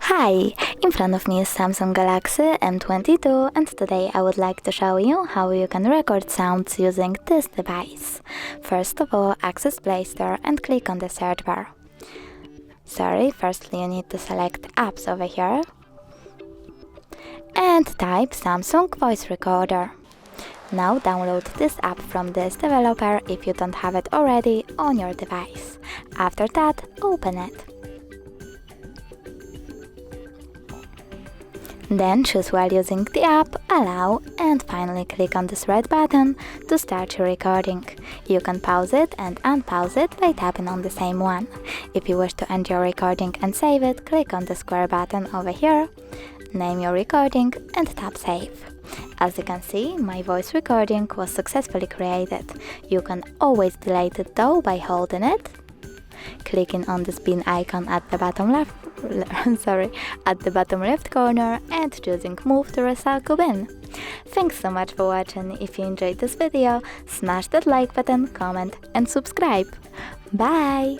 Hi! In front of me is Samsung Galaxy M22 and today I would like to show you how you can record sounds using this device. First of all, access Play Store and click on the search bar. Firstly you need to select apps over here and type Samsung Voice Recorder. Now download this app from this developer if you don't have it already on your device. After that, open it. Then choose while using the app, allow, and finally click on this red button to start your recording. You can pause it and unpause it by tapping on the same one. If you wish to end your recording and save it, click on the square button over here, name your recording and tap save. As you can see, my voice recording was successfully created. You can always delete it though by holding it, clicking on this bin icon at the bottom left corner and choosing Move to Recycle Bin. Thanks so much for watching. If you enjoyed this video, smash that like button, comment and subscribe. Bye!